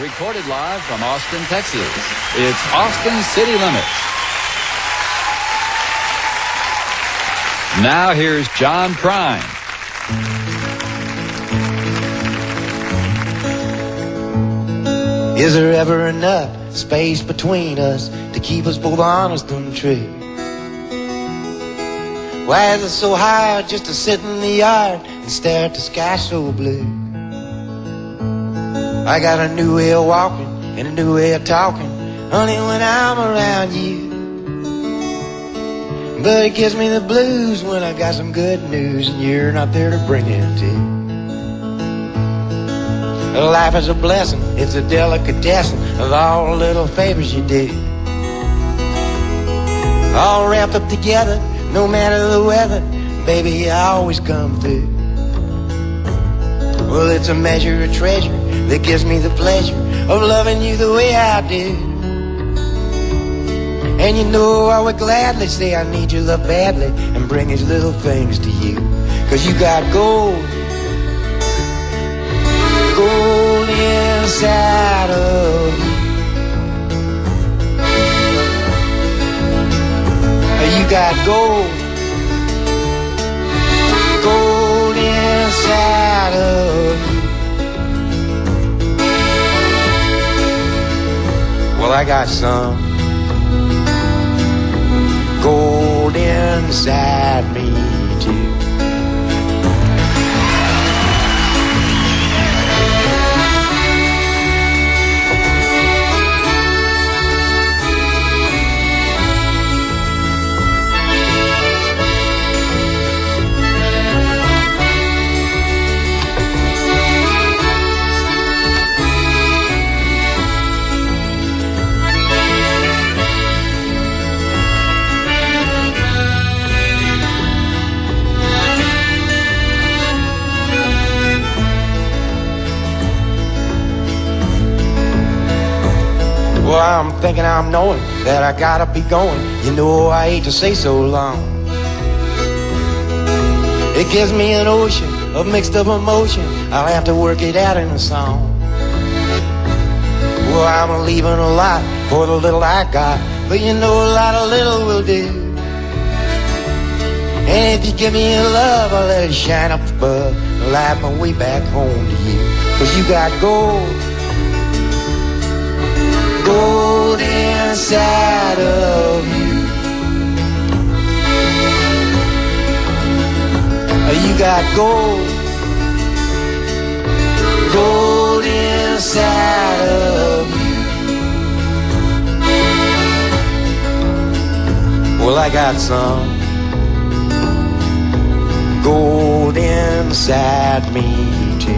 Recorded live from Austin, Texas. It's Austin City Limits. Now here's John Prine. Is there ever enough space between us to keep us both honest and true? Why is it so hard just to sit in the yard and stare at the sky so blue? I got a new way of walking and a new way of talking, honey, when I'm around you. But it gives me the blues when I got some good news and you're not there to bring it to. Life is a blessing, it's a delicatessen of all the little favors you do. All wrapped up together, no matter the weather, baby, you always come through. Well, it's a measure of treasure that gives me the pleasure of loving you the way I do. And you know I would gladly say I need your love badly and bring these little things to you. 'Cause you got gold, gold inside of you. You got gold, gold inside of you. Well, I got some gold inside me too. Well, I'm thinking I'm knowing that I gotta be going. You know I hate to say so long. It gives me an ocean of mixed up emotion. I'll have to work it out in a song. Well, I'm leaving a lot for the little I got, but you know a lot of little will do. And if you give me your love, I'll let it shine up above, light my way back home to you. 'Cause you got gold, gold inside of you. You got gold, gold inside of you. Well, I got some gold inside me too.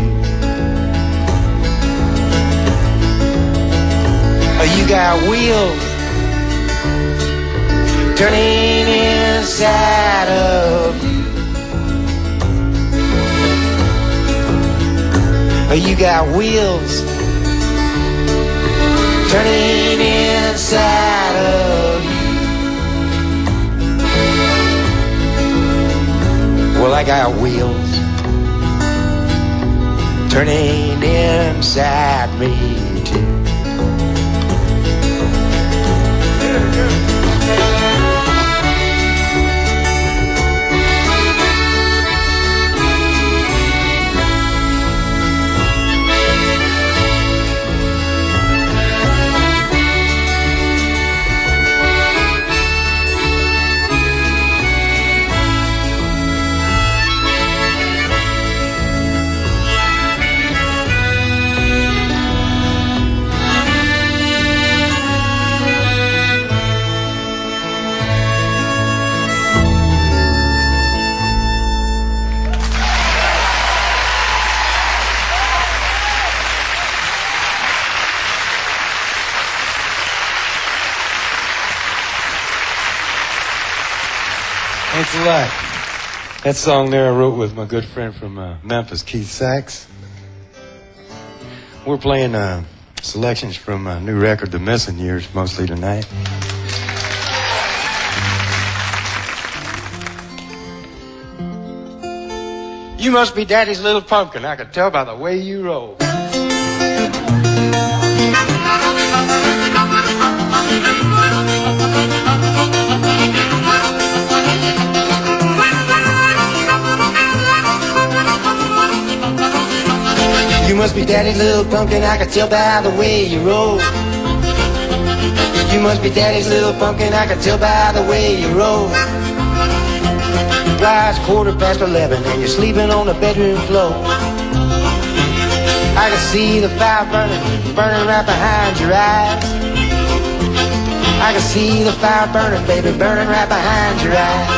You got wheels turning inside of you. You got wheels turning inside of you. Well, I got wheels turning inside me too. Thanks a lot. That song there I wrote with my good friend from Memphis, Keith Sachs. We're playing selections from my new record, The Missing Years, mostly tonight. You must be Daddy's little pumpkin. I could tell by the way you roll. daddy's little pumpkin, I can tell by the way you roll. You must be daddy's little pumpkin, I can tell by the way you roll. Why, it's 11:15 and you're sleeping on the bedroom floor. I can see the fire burning right behind your eyes. I can see the fire burning, baby, burning right behind your eyes.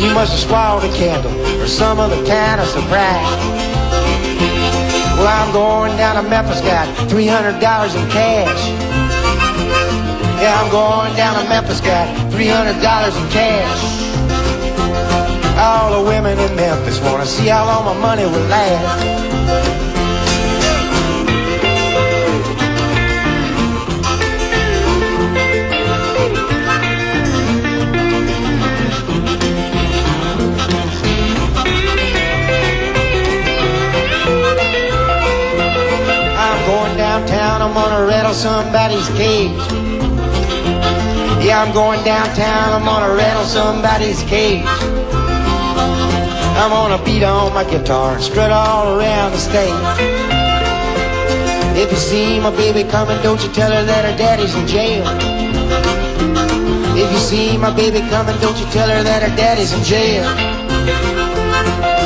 You must have swallowed a candle or some other kind of surprise. Well, I'm going down to Memphis, got $300 in cash. Yeah, I'm going down to Memphis, got $300 in cash. All the women in Memphis wanna see how long my money will last. Going downtown, I'm gonna rattle somebody's cage. Yeah, I'm going downtown, I'm gonna rattle somebody's cage. I'm gonna beat on my guitar and strut all around the stage. If you see my baby coming, don't you tell her that her daddy's in jail. If you see my baby coming, don't you tell her that her daddy's in jail.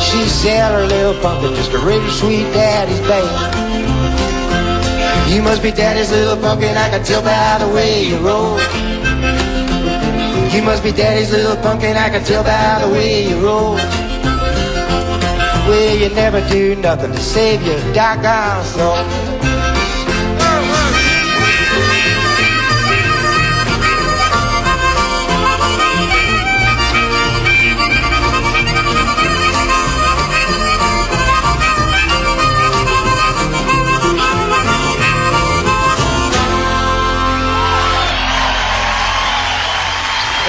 She sell her little pumpkin just to raise her sweet daddy's bail. You must be daddy's little pumpkin, I can tell by the way you roll. You must be daddy's little pumpkin, I can tell by the way you roll. Well, you never do nothing to save your doggone soul.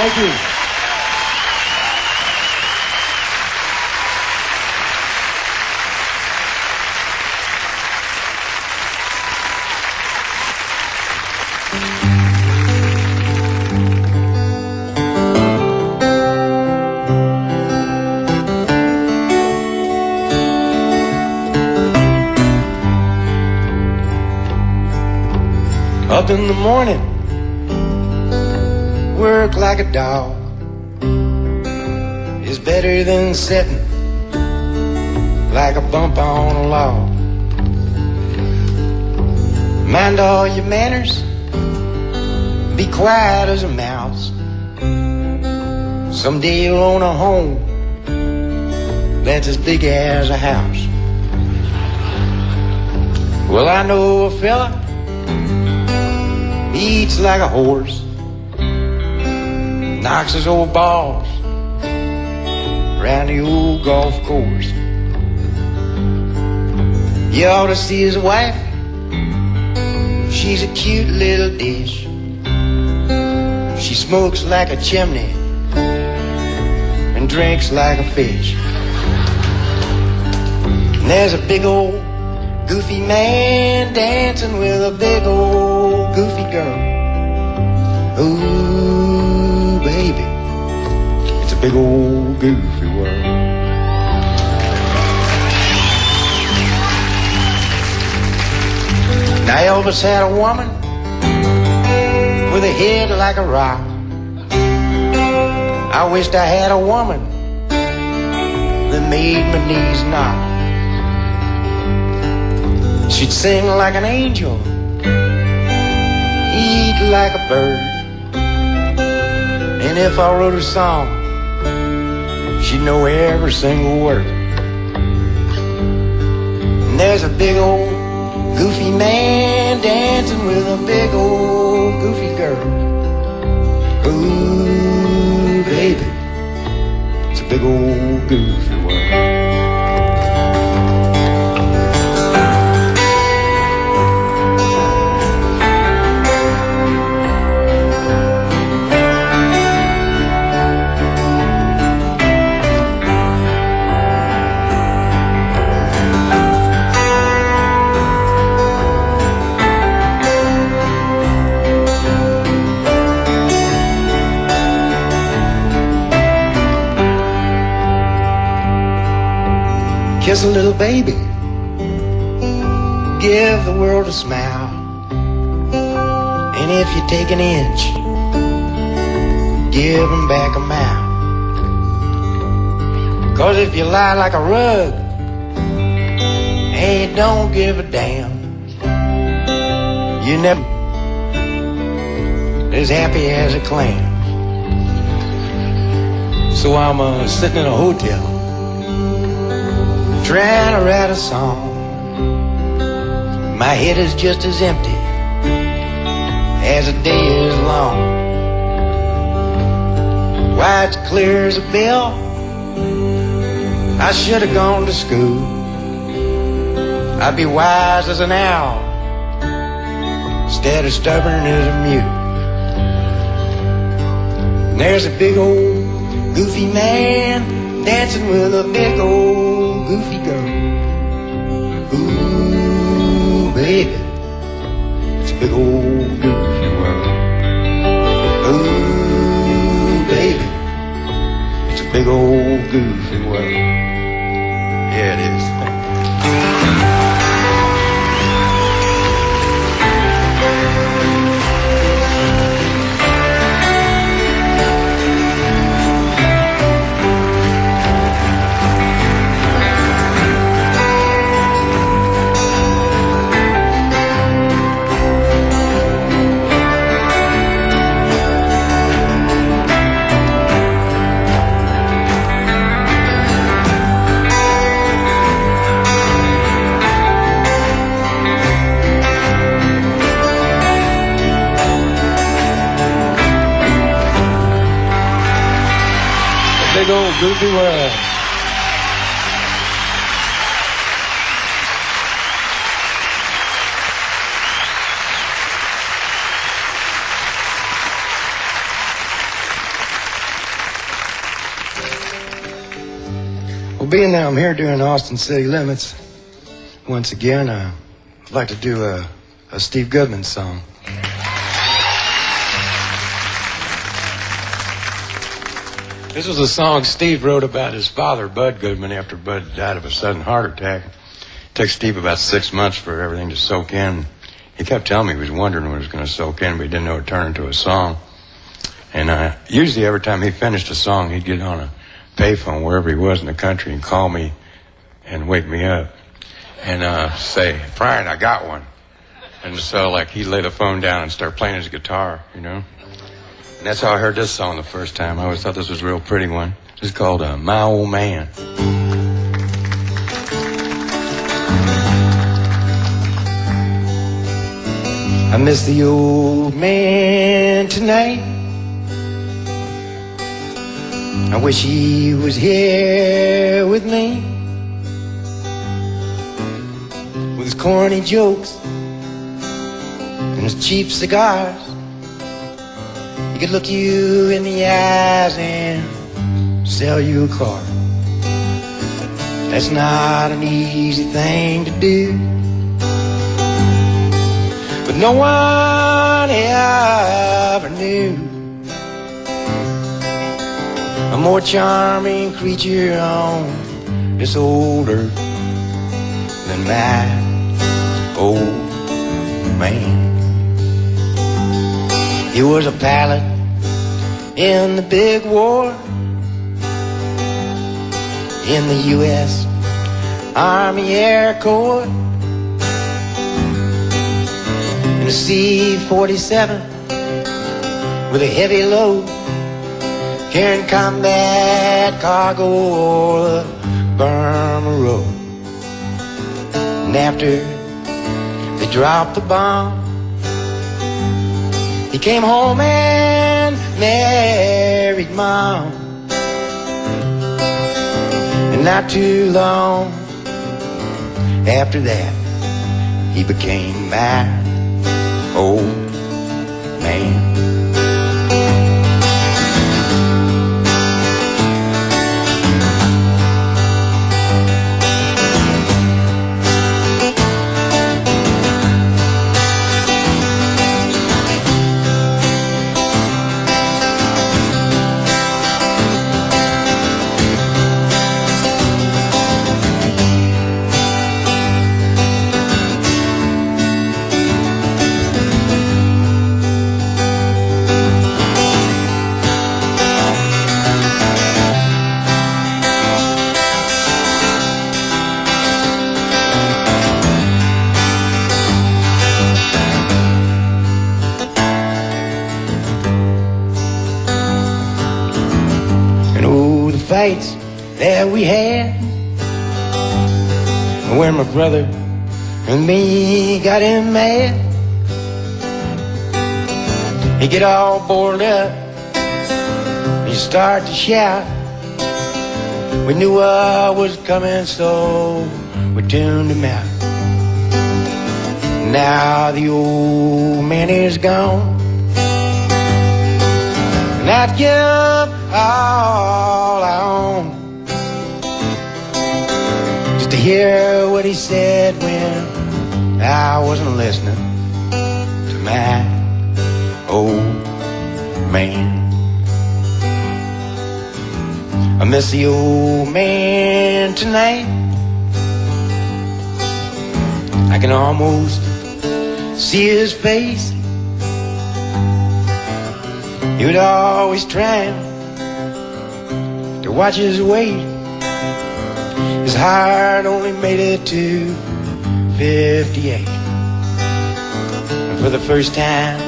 Thank you. Up in the morning, work like a dog is better than sitting like a bump on a log. Mind all your manners, be quiet as a mouse. Someday you'll own a home that's as big as a house. Well, I know a fella, he eats like a horse, knocks his old balls around the old golf course. You ought to see his wife, she's a cute little dish. She smokes like a chimney and drinks like a fish. And there's a big old goofy man dancing with a big old goofy girl. Ooh, baby, it's a big old goofy world. Now Elvis had a woman with a head like a rock. I wished I had a woman that made my knees knock. She'd sing like an angel, eat like a bird, and if I wrote a song, she'd know every single word. And there's a big old goofy man dancing with a big old goofy girl. Ooh, baby, it's a big old goofy world. Kiss a little baby give the world a smile. And if you take an inch, give them back a mile. 'Cause if you lie like a rug and you don't give a damn, you never as happy as a clam. So I'm sitting in a hotel trying to write a song. My head is just as empty as a day is long. Why, it's clear as a bell, I should have gone to school. I'd be wise as an owl instead of stubborn as a mute. And there's a big old goofy man dancing with a big old goofy girl. Ooh, baby, it's a big old goofy world. Ooh, baby, it's a big old goofy world. Yeah, it is. Big old goofy world. Well, being that I'm here doing Austin City Limits, once again, I'd like to do a Steve Goodman song. This was a song Steve wrote about his father, Bud Goodman, after Bud died of a sudden heart attack. It took Steve about 6 months for everything to soak in. He kept telling me he was wondering when it was going to soak in, but he didn't know it turned into a song. And usually every time he finished a song, he'd get on a payphone wherever he was in the country and call me and wake me up and say, "Prine, I got one." And so, like, he'd lay the phone down and start playing his guitar, you know. And that's how I heard this song the first time. I always thought this was a real pretty one. It's called My Old Man. I miss the old man tonight. I wish he was here with me, with his corny jokes and his cheap cigars. He could look you in the eyes and sell you a car. That's not an easy thing to do, but no one ever knew a more charming creature on this old earth than my old man. He was a pilot in the big war in the U.S. Army Air Corps, in a C-47 with a heavy load, carrying combat cargo over the Burma Road. And after they dropped the bomb, he came home and married Mom. And not too long after that, he became my old man. nights that we had, when my brother and me got him mad. He'd get all bored up, he'd start to shout. We knew what was coming, so we tuned him out. Now the old man is gone, and I'd give up all I own just to hear what he said when I wasn't listening to my old man. I miss the old man tonight. I can almost see his face. He was always trying to watch his weight. His heart only made it to 58. And for the first time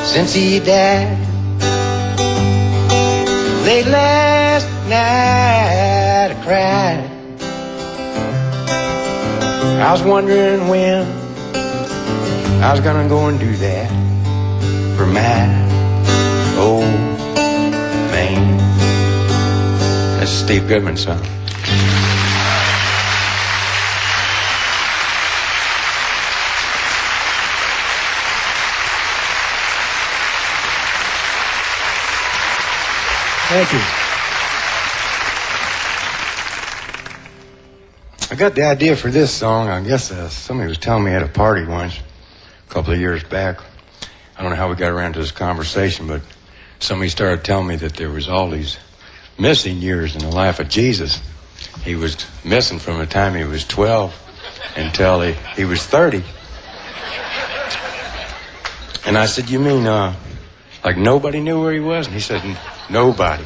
since he died, late last night I cried. I was wondering when I was gonna go and do that for my old man. That's Steve Goodman's song. Thank you. I got the idea for this song. I guess somebody was telling me at a party once, a couple of years back. I don't know how we got around to this conversation, but somebody started telling me that there was all these missing years in the life of Jesus. He was missing from the time he was 12 until he was 30. And I said, you mean, like nobody knew where he was? And he said, nobody.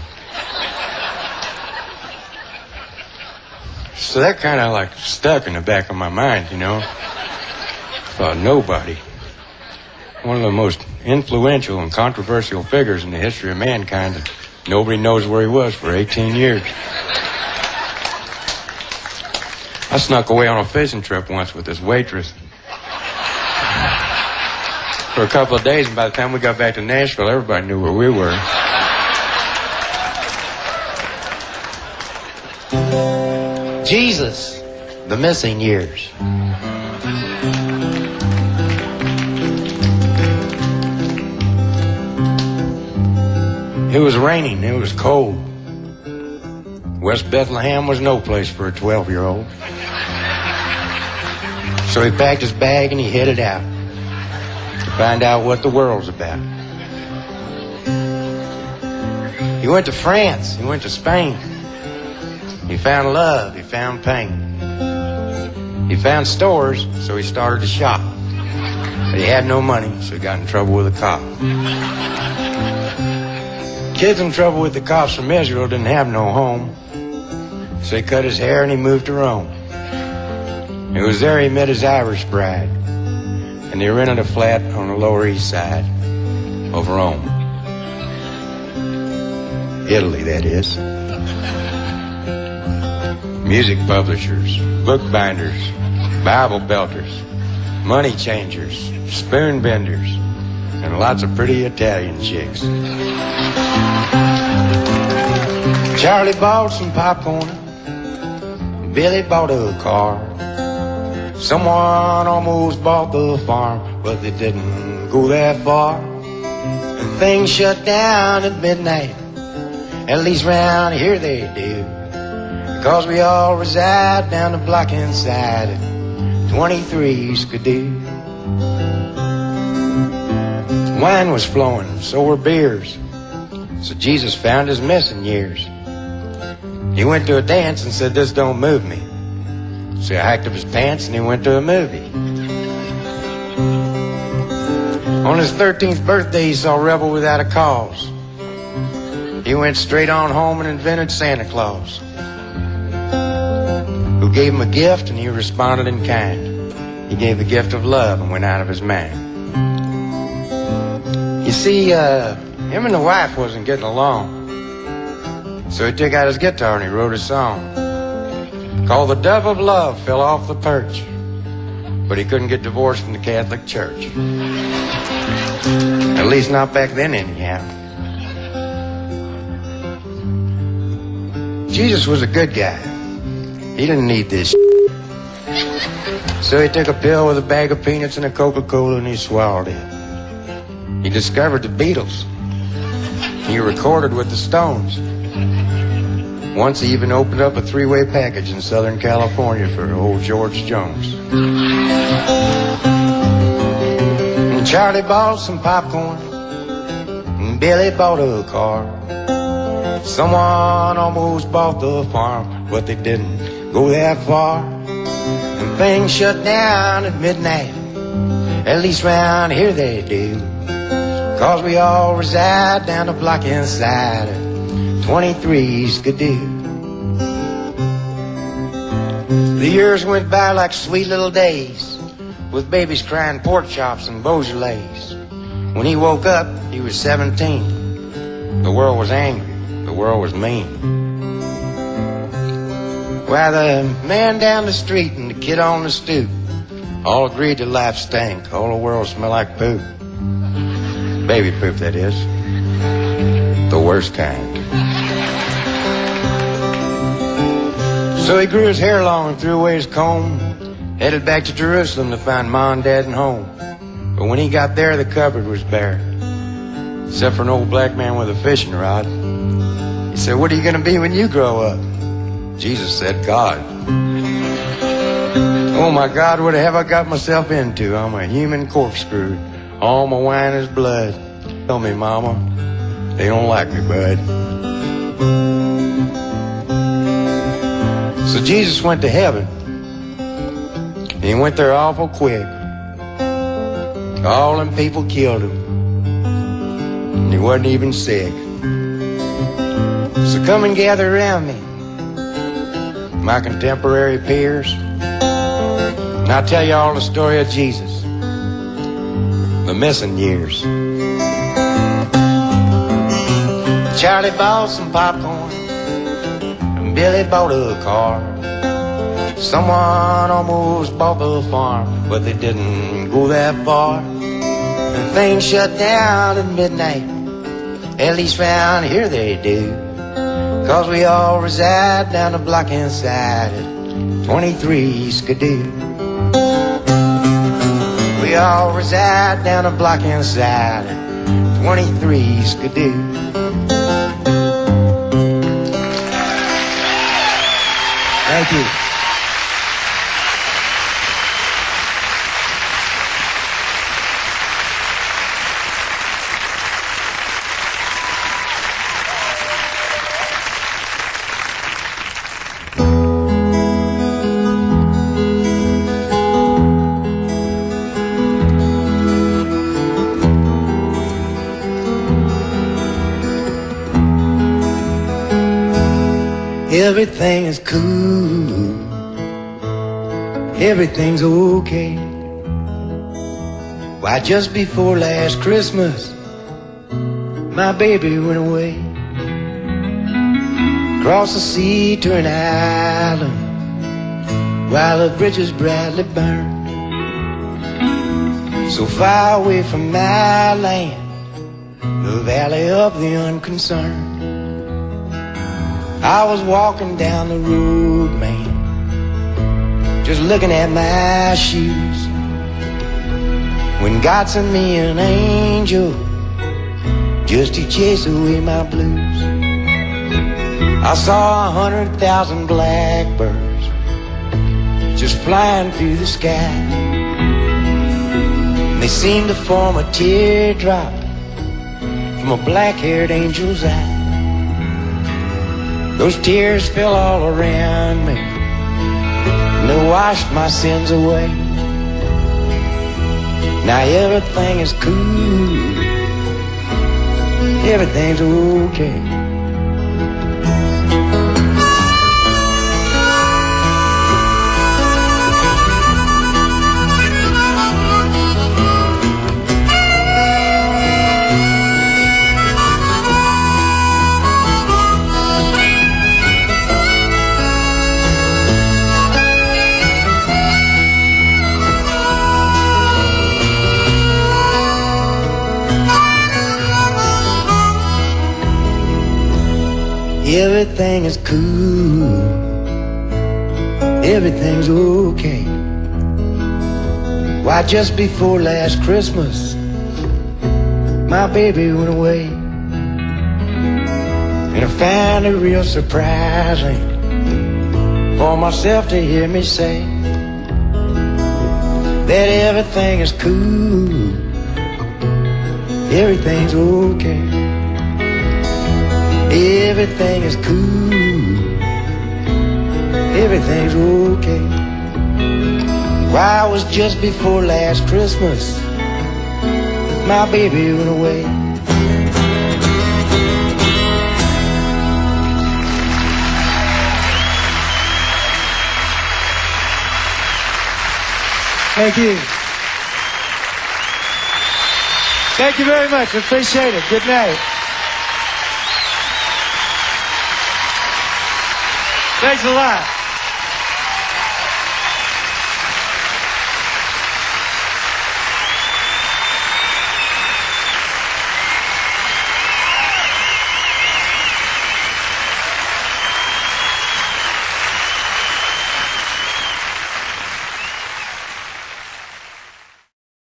So that kind of like stuck in the back of my mind, you know. Thought, nobody. One of the most influential and controversial figures in the history of mankind, and nobody knows where he was for 18 years. I snuck away on a fishing trip once with this waitress for a couple of days, and by the time we got back to Nashville, everybody knew where we were. Jesus, the missing years. It was raining, it was cold. West Bethlehem was no place for a 12-year-old. So he packed his bag and he headed out To find out what the world's about. He went to France, he went to Spain. He found love, he found pain. He found stores, so he started to shop. But he had no money, so he got in trouble with a cop. Kids in trouble with the cops from Israel didn't have no home, so he cut his hair and he moved to Rome. It was there he met his Irish bride, and they rented a flat on the Lower East Side of Rome. Italy, that is. Music publishers, bookbinders, Bible belters, money changers, spoon benders, and lots of pretty Italian chicks. Charlie bought some popcorn, Billy bought a car. Someone almost bought the farm, but they didn't go that far. And things shut down at midnight, at least round here they do, because we all reside down the block inside 23 Skidoo. Wine was flowing, so were beers, so Jesus found his missing years. He went to a dance and said, this don't move me. So he hiked up his pants and he went to a movie. On his 13th birthday, he saw Rebel Without a Cause. He went straight on home and invented Santa Claus, who gave him a gift and he responded in kind. He gave the gift of love and went out of his mind. You see, him and the wife wasn't getting along, So he took out his guitar and he wrote a song called The Dove of Love Fell Off the Perch. But he couldn't get divorced from the Catholic Church. At least not back then anyhow. Jesus was a good guy. He didn't need this. So he took a pill with a bag of peanuts and a Coca-Cola and he swallowed it. He discovered the Beatles. He recorded with the Stones. Once he even opened up a three-way package in Southern California for old George Jones. And Charlie bought some popcorn, and Billy bought a car. Someone almost bought the farm, but they didn't go that far. And things shut down at midnight, at least round here they do. 'Cause we all reside down the block inside of 23 Skidoo. The years went by like sweet little days, with babies crying pork chops and Beaujolais. When he woke up, he was 17. The world was angry, the world was mean. Why, the man down the street and the kid on the stoop all agreed that life stank, all the world smelled like poop. Baby poop, that is. The worst kind. So he grew his hair long and threw away his comb, headed back to Jerusalem to find Ma and Dad and home. But when he got there, the cupboard was bare, except for an old black man with a fishing rod. He said, "What are you going to be when you grow up?" Jesus said, "God." Oh my God, what have I got myself into? I'm a human corkscrew. All my wine is blood. Tell me, Mama, they don't like me, bud. So Jesus went to heaven, and he went there awful quick. All them people killed him, and he wasn't even sick. So come and gather around me, my contemporary peers, and I'll tell you all the story of Jesus, the missing years. Charlie bought some popcorn, and Billy bought a car. Someone almost bought the farm, but they didn't go that far. And things shut down at midnight, at least round here they do. 'Cause we all reside down the block inside at 23 Skidoo. We all reside down the block inside at 23 Skidoo. Thank you. Everything is cool, everything's okay. Why, just before last Christmas, my baby went away. Across the sea to an island, while the bridges brightly burn. So far away from my land, the valley of the unconcerned. I was walking down the road, man, just looking at my shoes, when God sent me an angel just to chase away my blues. I saw 100,000 blackbirds just flying through the sky, and they seemed to form a teardrop from a black-haired angel's eye. Those tears fell all around me, and they washed my sins away. Now everything is cool, everything's okay. Everything is cool. Everything's okay. Why, just before last Christmas, my baby went away. And I found it real surprising for myself to hear me say that everything is cool. Everything's okay. Everything is cool. Everything's okay. Why, it was just before last Christmas, my baby went away. Thank you. Thank you very much. Appreciate it. Good night. Thanks a lot.